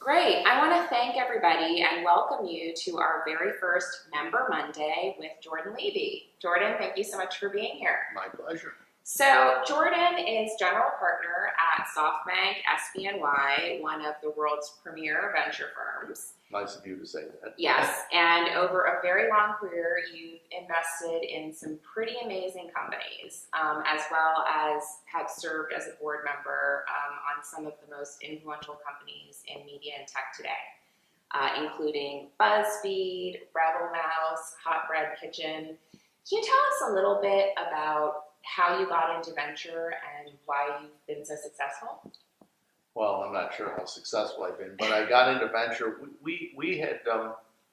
Great. I want to thank everybody and welcome you to our very first Member Monday with Jordan Levy. Jordan, thank you so much for being here. My pleasure. So Jordan is general partner at SoftBank SBNY, one of the world's premier venture firms. Nice of you to say that. Yes, and over a very long career, you've invested in some pretty amazing companies, as well as have served as a board member on some of the most influential companies in media and tech today, including Buzzfeed, Rebel Mouse, Hot Bread Kitchen. Can you tell us a little bit about how you got into venture and why you've been so successful? Well, I'm not sure how successful I've been, but I got into venture. We had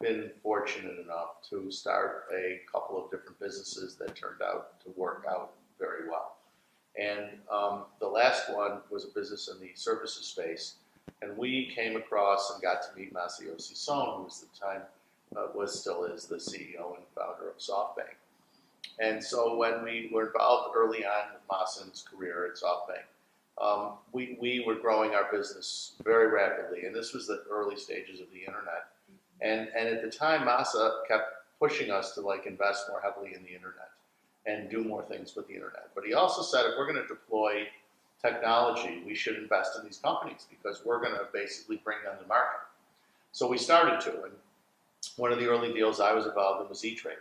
been fortunate enough to start a couple of different businesses that turned out to work out very well. And the last one was a business in the services space. And we came across and got to meet Masayoshi Son, who was at the time, still is the CEO and founder of SoftBank. And so when we were involved early on with Masa's career at SoftBank, we were growing our business very rapidly, and this was the early stages of the internet. And at the time, Masa kept pushing us to invest more heavily in the internet and do more things with the internet. But he also said, if we're going to deploy technology, we should invest in these companies because we're going to basically bring them to market. So we started to, and one of the early deals I was involved in was E-Trade.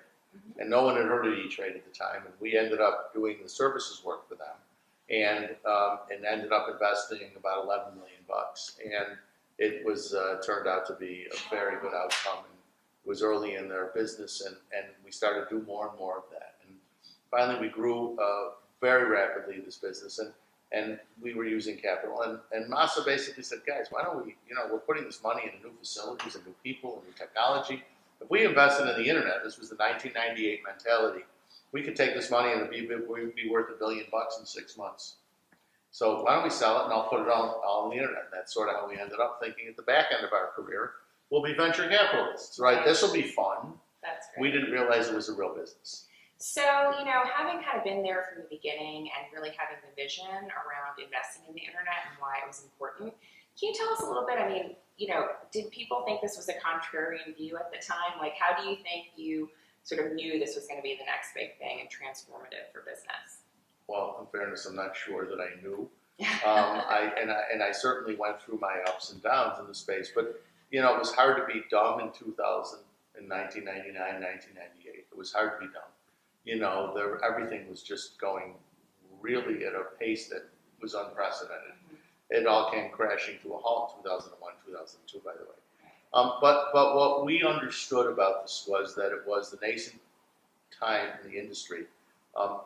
And no one had heard of E-Trade at the time, and we ended up doing the services work for them. And ended up investing about $11 million, and it was turned out to be a very good outcome. And it was early in their business, and we started to do more and more of that. And finally, we grew very rapidly this business, and we were using capital. And Masa basically said, guys, why don't we? We're putting this money into new facilities and new people and new technology. If we invested in the internet, this was the 1998 mentality. We could take this money and we'd be worth $1 billion in 6 months. So why don't we sell it and I'll put it all on the internet? And that's sort of how we ended up thinking at the back end of our career, we'll be venture capitalists, right? This will be fun. That's great. We didn't realize it was a real business. So, having kind of been there from the beginning and really having the vision around investing in the internet and why it was important, can you tell us a little bit, did people think this was a contrarian view at the time? How do you think you sort of knew this was going to be the next big thing and transformative for business? Well, in fairness, I'm not sure that I knew. I certainly went through my ups and downs in the space, but it was hard to be dumb in 2000, in 1999, 1998. It was hard to be dumb. Everything was just going really at a pace that was unprecedented. It all came crashing to a halt in 2001, 2002, by the way. But what we understood about this was that it was the nascent time in the industry.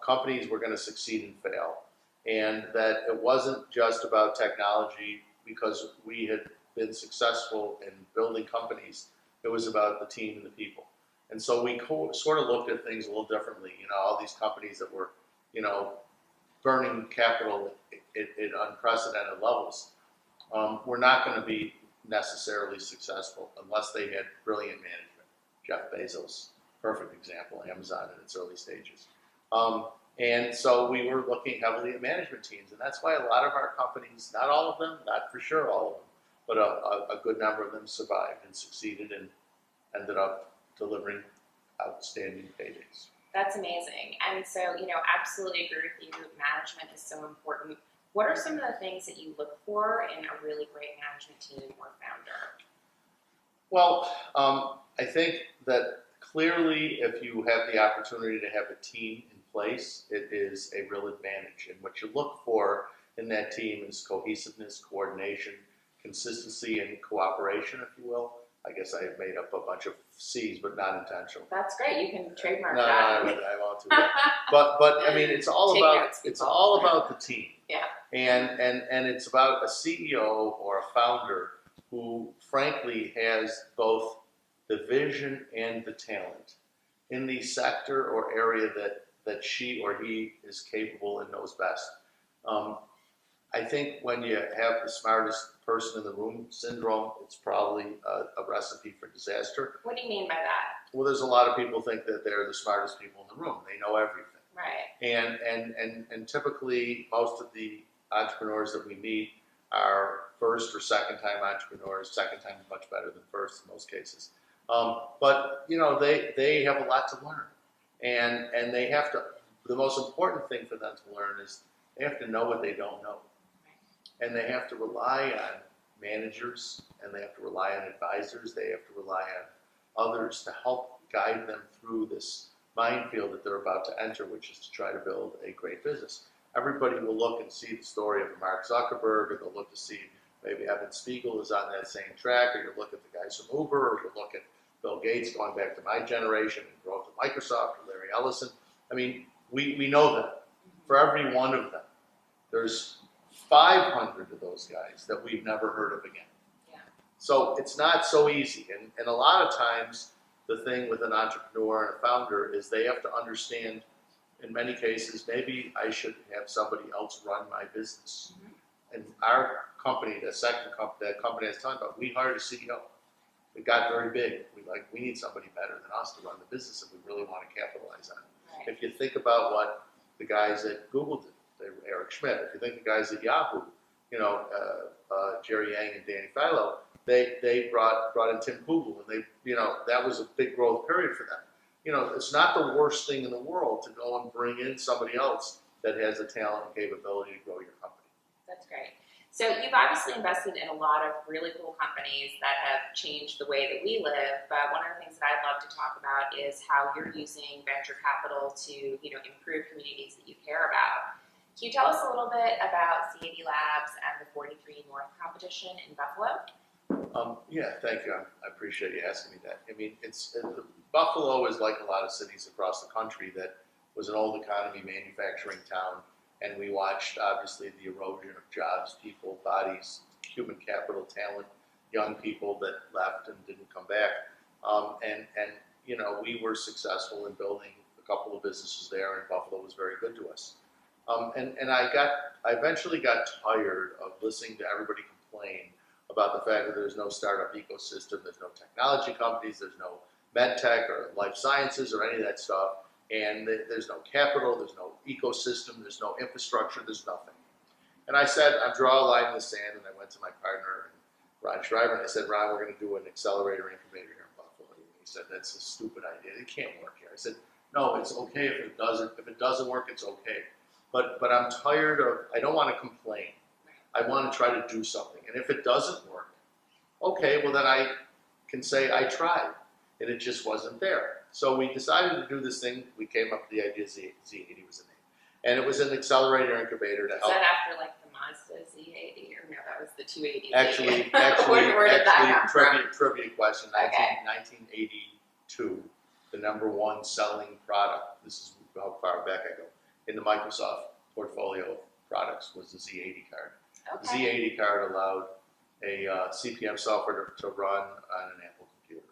Companies were going to succeed and fail, and that it wasn't just about technology because we had been successful in building companies. It was about the team and the people. And so we sort of looked at things a little differently. All these companies that were, burning capital at unprecedented levels were not going to be necessarily successful unless they had brilliant management. Jeff Bezos, perfect example, Amazon in its early stages. And so we were looking heavily at management teams, and that's why a lot of our companies, not all of them, not for sure all of them, but a good number of them survived and succeeded and ended up delivering outstanding paydays. That's amazing. And so, absolutely agree with you. Management is so important. What are some of the things that you look for in a really great management team or founder? Well, I think that clearly if you have the opportunity to have a team in place, it is a real advantage. And what you look for in that team is cohesiveness, coordination, consistency, and cooperation, if you will. I guess I have made up a bunch of C's, but not intentional. That's great. You can trademark no, that. No, I want to. But it's all about the team. Yeah. And it's about a CEO or a founder who, frankly, has both the vision and the talent in the sector or area that she or he is capable and knows best. I think when you have the smartest person in the room syndrome, it's probably a recipe for disaster. What do you mean by that? Well, there's a lot of people think that they're the smartest people in the room. They know everything. Right. And typically, most of the entrepreneurs that we meet are first or second time entrepreneurs. Second time is much better than first in most cases. But they have a lot to learn, and they have to. The most important thing for them to learn is they have to know what they don't know, and they have to rely on managers, and they have to rely on advisors. They have to rely on others to help guide them through this minefield that they're about to enter, which is to try to build a great business. Everybody will look and see the story of Mark Zuckerberg, or they'll look to see maybe Evan Spiegel is on that same track, or you look at the guys from Uber, or you look at Bill Gates going back to my generation and growth of Microsoft, or Larry Ellison. I mean, we know them. For every one of them, there's 500 of those guys that we've never heard of again. Yeah. So it's not so easy. And a lot of times, the thing with an entrepreneur and a founder is they have to understand, in many cases, maybe I should have somebody else run my business. Mm-hmm. And our company, the second company, that company I was talking about, we hired a CEO. It got very big. We need somebody better than us to run the business if we really want to capitalize on it. Right. If you think about what the guys at Google did, Eric Schmidt. If you think the guys at Yahoo, Jerry Yang and Danny Philo, they brought in Tim Kugel, and that was a big growth period for them. It's not the worst thing in the world to go and bring in somebody else that has the talent and capability to grow your company. That's great. So you've obviously invested in a lot of really cool companies that have changed the way that we live, but one of the things that I'd love to talk about is how you're using venture capital to, improve communities that you care about. Can you tell us a little bit about Z80 Labs and the 43 North competition in Buffalo? Yeah, thank you. I appreciate you asking me that. I mean, Buffalo is like a lot of cities across the country that was an old economy manufacturing town. And we watched, obviously, the erosion of jobs, people, bodies, human capital, talent, young people that left and didn't come back. We were successful in building a couple of businesses there, and Buffalo was very good to us. I eventually got tired of listening to everybody complain about the fact that there's no startup ecosystem, there's no technology companies, there's no med tech or life sciences or any of that stuff. And there's no capital, there's no ecosystem, there's no infrastructure, there's nothing. And I said, I draw a line in the sand, and I went to my partner, Ron Schreiber, and I said, Ron, we're going to do an accelerator incubator here in Buffalo. And he said, that's a stupid idea. It can't work here. I said, no, it's okay if it doesn't. If it doesn't work, it's okay. But I'm tired of, I don't want to complain. I want to try to do something. And if it doesn't work, okay, well then I can say I tried, and it just wasn't there. So we decided to do this thing. We came up with the idea Z80 was the name. And it was an accelerator incubator to help. Is that after like the Mazda Z80? Or no, that was the 280Z? Actually, where did that come from? Trivia question. Okay. 1982, the number one selling product, this is how far back I go, in the Microsoft portfolio of products was the Z80 card. Okay. The Z80 card allowed a CPM software to run on an Apple computer.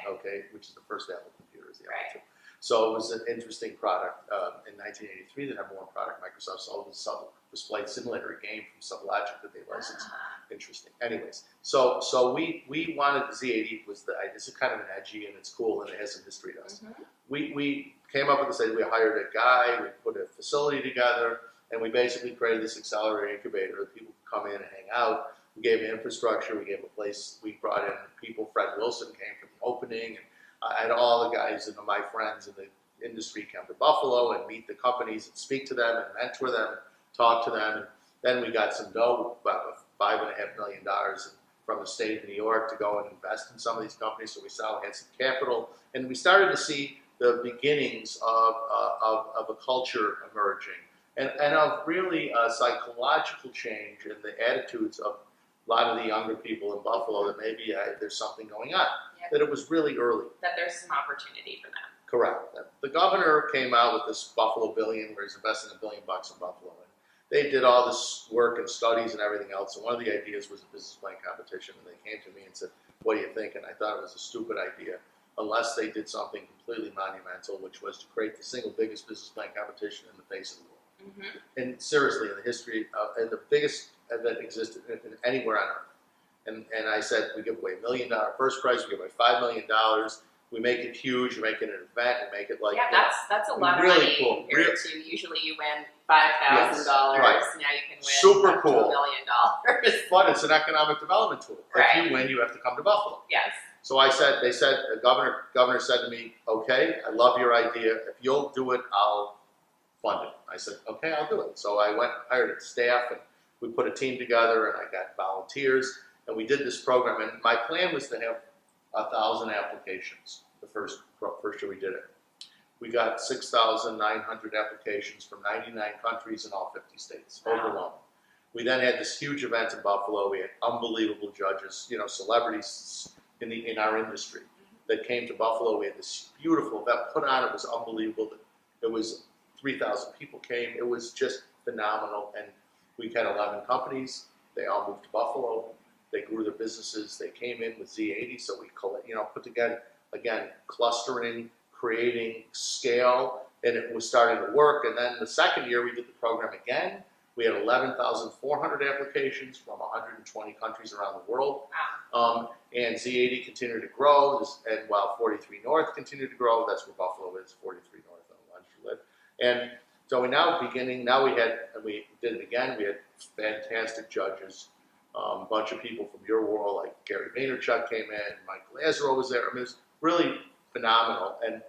Okay. Which is the first Apple computer, is the Right. Apple II. So it was an interesting product. In 1983, the number one product Microsoft sold was Flight Simulator, a game from Sublogic that they licensed. Interesting. Anyways, so we wanted the Z80 this is kind of an edgy and it's cool and it has some history to us. Mm-hmm. We came up with this idea. We hired a guy, we put a facility together, and we basically created this accelerator incubator that people could come in and hang out. We gave infrastructure, we gave a place, we brought in people. Fred Wilson came for the opening, and I had all the guys, my friends in the industry come to Buffalo and meet the companies and speak to them and mentor them, talk to them. And then we got some dough, about $5.5 million from the state of New York to go and invest in some of these companies. So we saw we had some capital, and we started to see the beginnings of a culture emerging and of really a psychological change in the attitudes of a lot of the younger people in Buffalo that maybe there's something going on. Yep. That it was really early. That there's some opportunity for them. Correct. The governor came out with this Buffalo Billion, where he's investing $1 billion in Buffalo. And they did all this work and studies and everything else. And one of the ideas was a business plan competition. And they came to me and said, what do you think? And I thought it was a stupid idea, unless they did something completely monumental, which was to create the single biggest business plan competition in the face of the world. Mm-hmm. And seriously, in the history, and the biggest that existed anywhere on earth. And I said, we give away $1 million first prize, we give away $5 million, we make it huge, we make it an event, we make it like that's a lot really of money cool. compared to usually you win $5,000. Right. Now you can win Super up to cool. $1 million. But it's an economic development tool. Right. If you win, you have to come to Buffalo. Yes. So the governor said to me, okay, I love your idea. If you'll do it, I'll fund it. I said, okay, I'll do it. So I went and hired a staff, and we put a team together, and I got volunteers, and we did this program. And my plan was to have 1,000 applications the first year we did it. We got 6,900 applications from 99 countries in all 50 states, overwhelming. We then had this huge event in Buffalo. We had unbelievable judges, celebrities in our industry that came to Buffalo. We had this beautiful event put on. It was unbelievable. It was 3,000 people came. It was just phenomenal. And we had 11 companies. They all moved to Buffalo. They grew their businesses. They came in with Z80. So we put together, again, clustering, creating scale, and it was starting to work. And then the second year we did the program again. We had 11,400 applications from 120 countries around the world. And Z80 continued to grow, and while 43 North continued to grow, that's where Buffalo is, 43 North on Lunch live. And so we did it again, we had fantastic judges, a bunch of people from your world, like Gary Vaynerchuk came in, Mike Lazaro was there. I mean, it was really phenomenal. And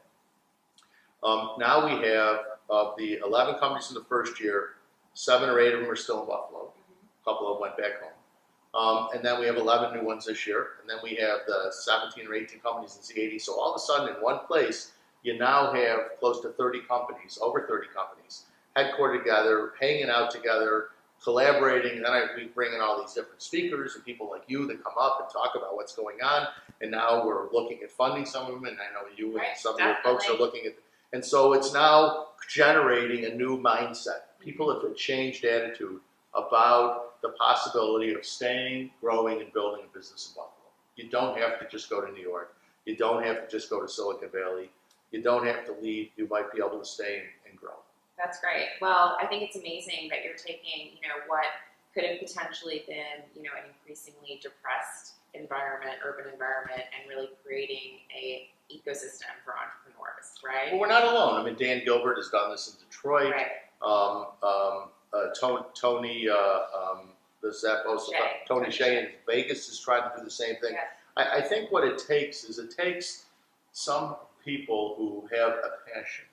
now we have, of the 11 companies in the first year, 7 or 8 of them are still in Buffalo. A couple of them went back home. And then we have 11 new ones this year. And then we have the 17 or 18 companies in Z80. So all of a sudden, in one place, you now have close to 30 companies, over 30 companies, headquartered together, hanging out together, collaborating. And then we bring in all these different speakers and people like you that come up and talk about what's going on. And now we're looking at funding some of them. And I know you and some of your folks are looking at. And so it's now generating a new mindset. People have a changed attitude about the possibility of staying, growing, and building a business in Buffalo. You don't have to just go to New York. You don't have to just go to Silicon Valley. You don't have to leave. You might be able to stay and grow. That's great. Well, I think it's amazing that you're taking, what could have potentially been, an increasingly depressed environment, urban environment, and really creating a ecosystem for entrepreneurs, right? Well, we're not alone. I mean, Dan Gilbert has done this in Detroit. Right. Tony Shea in Vegas is trying to do the same thing. Yes. I think what it takes some people who have a passion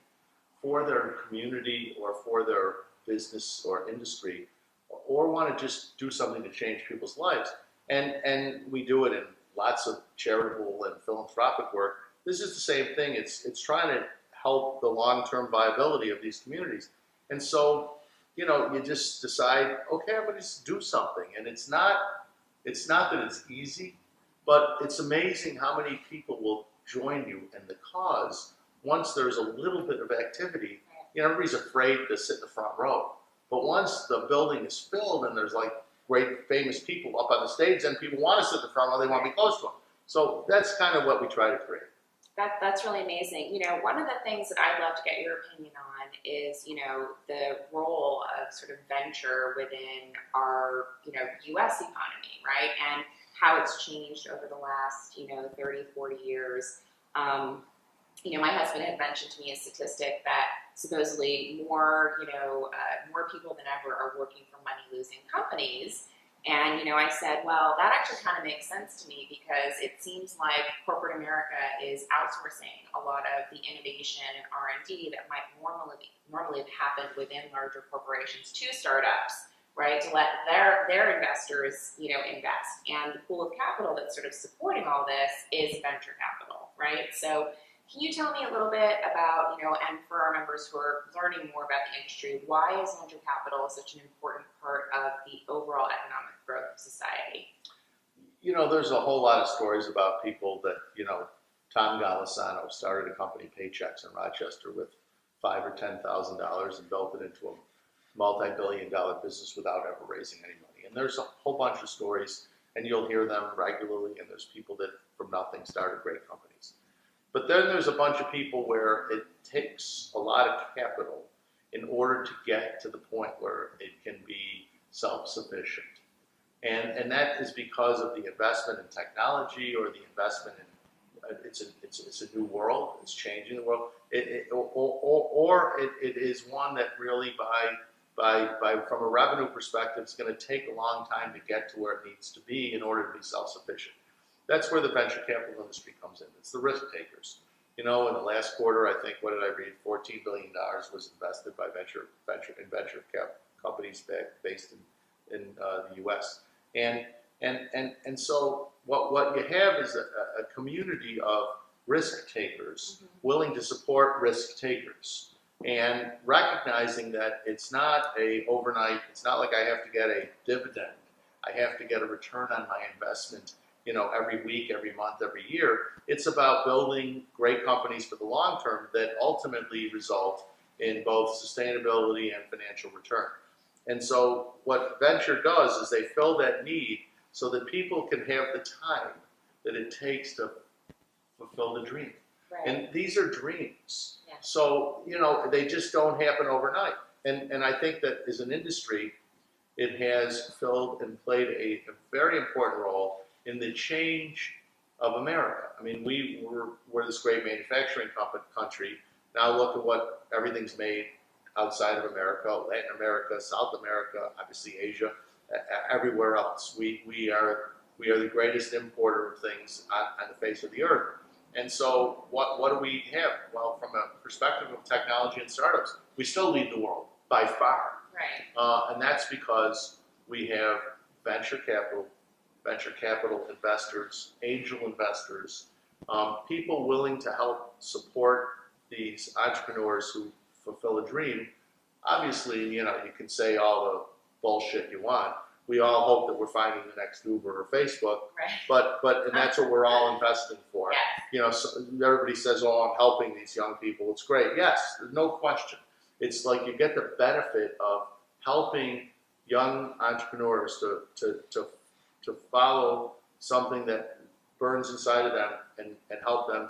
for their community or for their business or industry, or want to just do something to change people's lives. And we do it in lots of charitable and philanthropic work. This is the same thing. It's trying to help the long-term viability of these communities. And so, you just decide, okay, I'm going to just do something. And it's not that it's easy, but it's amazing how many people will join you in the cause once there's a little bit of activity. Everybody's afraid to sit in the front row. But once the building is filled and there's like great famous people up on the stage, then people want to sit in the front row, they want to be close to them. So that's kind of what we try to create. That's really amazing. One of the things that I'd love to get your opinion on is, the role of sort of venture within our, U.S. economy, right? And how it's changed over the last, 30, 40 years. My husband had mentioned to me a statistic that supposedly more people than ever are working for money-losing companies. And, I said, well, that actually kind of makes sense to me because it seems like corporate America is outsourcing a lot of the innovation and R&D that might normally have happened within larger corporations to startups, right, to let their investors, invest. And the pool of capital that's sort of supporting all this is venture capital, right? So can you tell me a little bit about, and for our members who are learning more about the industry, why is venture capital such an important part of the overall economic growth of society? There's a whole lot of stories about people that, Tom Golisano started a company, Paychecks, in Rochester with $5,000 or $10,000 and built it into a multi-billion-dollar business without ever raising any money. And there's a whole bunch of stories, and you'll hear them regularly, and there's people that from nothing started great companies. But then there's a bunch of people where it takes a lot of capital in order to get to the point where it can be self-sufficient. And that is because of the investment in technology or the investment it's a new world. It's changing the world. Or it is one that really from a revenue perspective, it's going to take a long time to get to where it needs to be in order to be self-sufficient. That's where the venture capital industry comes in. It's the risk takers. In the last quarter, I think, what did I read? $14 billion was invested by venture companies based in the U.S. And so what you have is a community of risk takers willing to support risk takers, and recognizing that it's not a overnight. It's not like I have to get a dividend. I have to get a return on my investment, every week, every month, every year. It's about building great companies for the long term that ultimately result in both sustainability and financial return. And so what venture does is they fill that need so that people can have the time that it takes to fulfill the dream. Right. And these are dreams. Yeah. So, they just don't happen overnight. And I think that as an industry, it has filled and played a very important role in the change of America. I mean, we're this great manufacturing country. Now look at what everything's made outside of America, Latin America, South America, obviously Asia, everywhere else. We are the greatest importer of things on the face of the earth. And so what do we have? Well, from a perspective of technology and startups, we still lead the world by far. Right. And that's because we have venture capital investors, angel investors, people willing to help support these entrepreneurs who fulfill a dream. Obviously, you can say all the bullshit you want. We all hope that we're finding the next Uber or Facebook, right. and that's what we're all investing for. Yes. So everybody says, "Oh, I'm helping these young people." It's great. Yes, there's no question. It's like you get the benefit of helping young entrepreneurs to follow something that burns inside of them and help them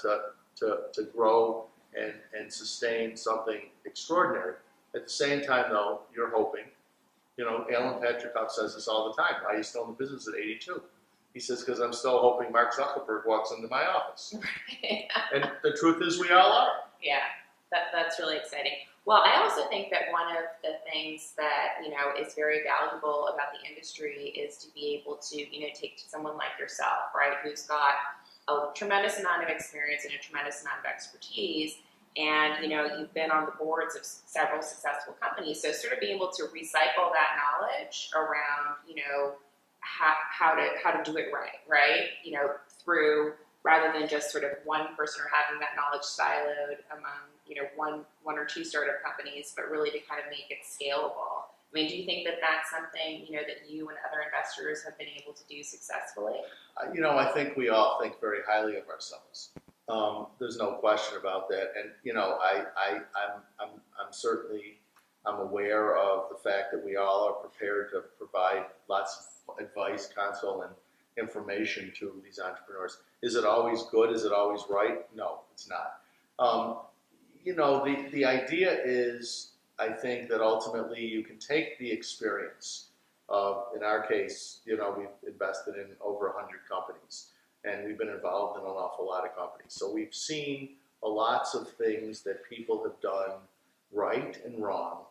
to grow and sustain something extraordinary. At the same time, though, you're hoping. Alan Patrick says this all the time. Why are you still in the business at 82? He says, because I'm still hoping Mark Zuckerberg walks into my office. Yeah. And the truth is we all are. Yeah, that's really exciting. Well, I also think that one of the things that, is very valuable about the industry is to be able to, take someone like yourself, right, who's got a tremendous amount of experience and a tremendous amount of expertise. And, you've been on the boards of several successful companies. So sort of being able to recycle that knowledge around, how to do it right? Through, rather than just sort of one person or having that knowledge siloed among, one or two startup companies, but really to kind of make it scalable. I mean, do you think that that's something, that you and other investors have been able to do successfully? I think we all think very highly of ourselves. There's no question about that, and I'm aware of the fact that we all are prepared to provide lots of advice, counsel, and information to these entrepreneurs. Is it always good? Is it always right? No, it's not. The idea is, I think that ultimately you can take the experience of, in our case, we've invested in over 100 companies. And we've been involved in an awful lot of companies. So we've seen lots of things that people have done right and wrong.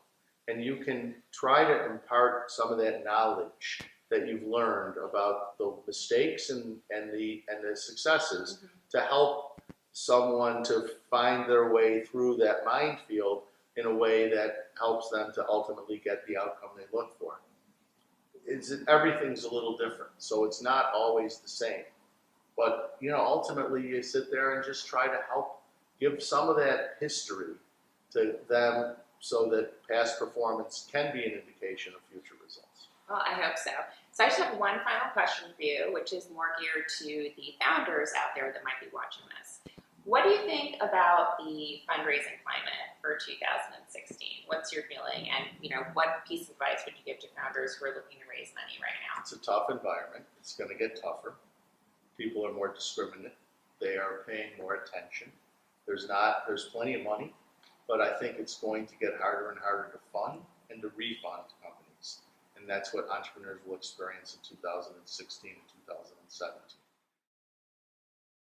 And you can try to impart some of that knowledge that you've learned about the mistakes and the successes to help someone to find their way through that minefield in a way that helps them to ultimately get the outcome they look for. Everything's a little different, so it's not always the same. But, ultimately you sit there and just try to help give some of that history to them so that past performance can be an indication of future results. Well, I hope so. So I just have one final question for you, which is more geared to the founders out there that might be watching this. What do you think about the fundraising climate for 2016? What's your feeling? And, what piece of advice would you give to founders who are looking to raise money right now? It's a tough environment. It's going to get tougher. People are more discriminate. They are paying more attention. There's plenty of money, but I think it's going to get harder and harder to fund and to refund companies. And that's what entrepreneurs will experience in 2016 and 2017.